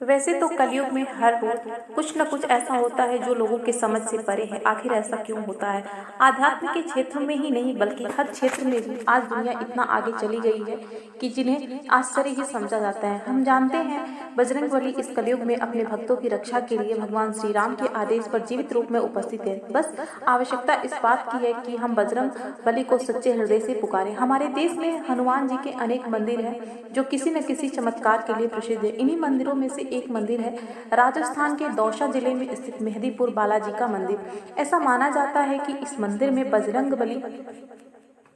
वैसे तो कलयुग में हर रोज कुछ न कुछ ऐसा होता है जो लोगों के समझ से परे है। आखिर ऐसा क्यों होता है? आध्यात्म के क्षेत्र में ही नहीं बल्कि हर क्षेत्र में भी आज दुनिया इतना आगे चली गई है कि जिन्हें आश्चर्य ही समझा जाता है। हम जानते हैं बजरंगबली इस कलयुग में अपने भक्तों की रक्षा के लिए भगवान श्री राम के आदेश पर जीवित रूप में उपस्थित है। बस आवश्यकता इस बात की है कि हम बजरंग बली को सच्चे हृदय से पुकारें। हमारे देश में हनुमान जी के अनेक मंदिर हैं जो किसी न किसी चमत्कार के लिए प्रसिद्ध है। इन्हीं मंदिरों में से एक मंदिर है राजस्थान के दौसा जिले में स्थित मेहंदीपुर बालाजी का मंदिर। ऐसा माना जाता है कि इस मंदिर में बजरंगबली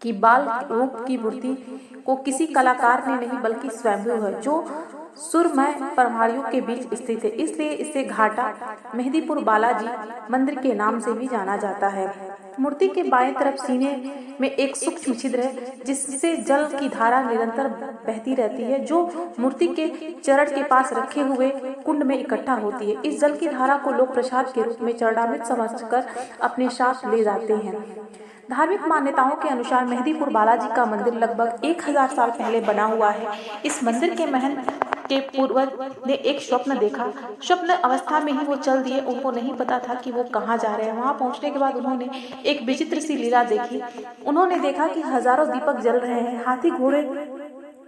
की बाल रूप की मूर्ति को किसी कलाकार ने नहीं बल्कि स्वयं है जो सुरमय पहाड़ियों के बीच स्थित है, इसलिए इसे घाटा मेहंदीपुर बालाजी मंदिर के नाम से भी जाना जाता है। मूर्ति के बाएं तरफ सीने में एक सूक्ष्म छिद्र है जिससे जल की धारा निरंतर बहती रहती है जो मूर्ति के चरण के पास रखे हुए कुंड में इकट्ठा होती है। इस जल की धारा को लोग प्रसाद के रूप में चरणामृत समझकर अपने साथ ले जाते हैं। धार्मिक मान्यताओं के अनुसार मेहंदीपुर बालाजी का मंदिर लगभग 1000 साल पहले बना हुआ है। इस मंदिर के महंत के पूर्वज ने एक स्वप्न देखा। स्वप्न अवस्था में ही वो चल दिए। उनको नहीं पता था कि वो कहाँ जा रहे हैं। वहां पहुंचने के बाद उन्होंने एक विचित्र सी लीला देखी। उन्होंने देखा कि हजारों दीपक जल रहे हैं, हाथी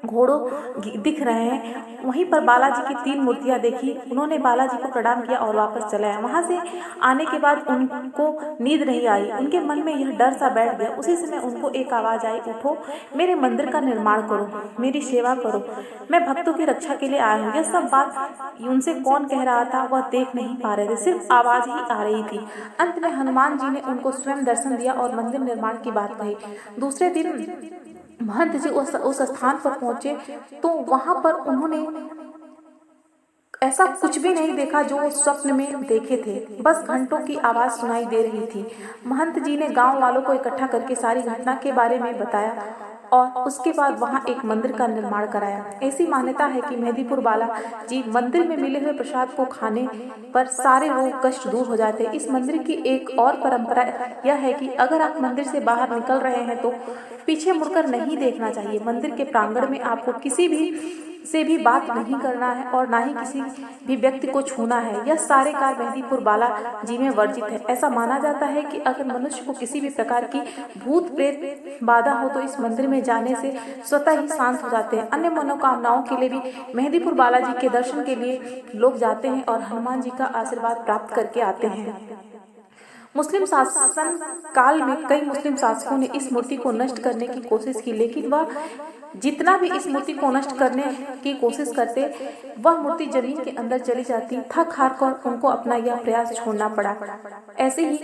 घोड़ों दिख रहे हैं। वहीं पर बालाजी की 3 मूर्तियां देखी। उन्होंने बालाजी को प्रणाम किया और वापस चले आए। वहां से आने के बाद उनको नींद नहीं आई। उनके मन में यह डर सा बैठ गया। उसी समय उनको एक आवाज आई, उठो, मेरे मंदिर का निर्माण करो, मेरी सेवा करो, मैं भक्तों की रक्षा के लिए आया हूँ। यह सब बात उनसे कौन कह रहा था वह देख नहीं पा रहे थे, सिर्फ आवाज ही आ रही थी। अंत में हनुमान जी ने उनको स्वयं दर्शन दिया और मंदिर निर्माण की बात कही। दूसरे दिन महंत जी उस स्थान पर पहुंचे तो वहां पर उन्होंने ऐसा कुछ भी नहीं देखा जो वो स्वप्न में देखे थे। बस घंटों की आवाज सुनाई दे रही थी। महंत जी ने गांव वालों को इकट्ठा करके सारी घटना के बारे में बताया और उसके बाद वहां एक मंदिर का निर्माण कराया। ऐसी मान्यता है कि मेहंदीपुर बालाजी मंदिर में मिले हुए प्रसाद को खाने पर सारे रोग कष्ट दूर हो जाते हैं। इस मंदिर की एक और परंपरा यह है कि अगर आप मंदिर से बाहर निकल रहे हैं तो पीछे मुड़कर नहीं देखना चाहिए। मंदिर के प्रांगण में आपको किसी से भी बात नहीं करना है और ना ही किसी भी व्यक्ति को छूना है। यह सारे कार्य मेहंदीपुर बालाजी में वर्जित है। ऐसा माना जाता है कि अगर मनुष्य को किसी भी प्रकार की भूत प्रेत बाधा हो तो इस मंदिर में जाने से स्वतः ही शांत हो जाते हैं। अन्य मनोकामनाओं के लिए भी मेहंदीपुर बालाजी के दर्शन के लिए लोग जाते हैं और हनुमान जी का आशीर्वाद प्राप्त करके आते हैं। मुस्लिम शासन काल में कई मुस्लिम शासकों ने इस मूर्ति को नष्ट करने की कोशिश की, लेकिन वह जितना भी इस मूर्ति को नष्ट करने की कोशिश करते वह मूर्ति जमीन के अंदर चली जाती। थक हार कर उनको अपना यह प्रयास छोड़ना पड़ा। ऐसे ही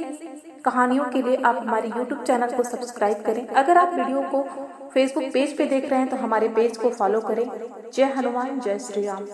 कहानियों के लिए आप हमारे YouTube चैनल को सब्सक्राइब करें। अगर आप वीडियो को Facebook पेज पे देख रहे हैं तो हमारे पेज को फॉलो करें। जय हनुमान, जय श्री राम।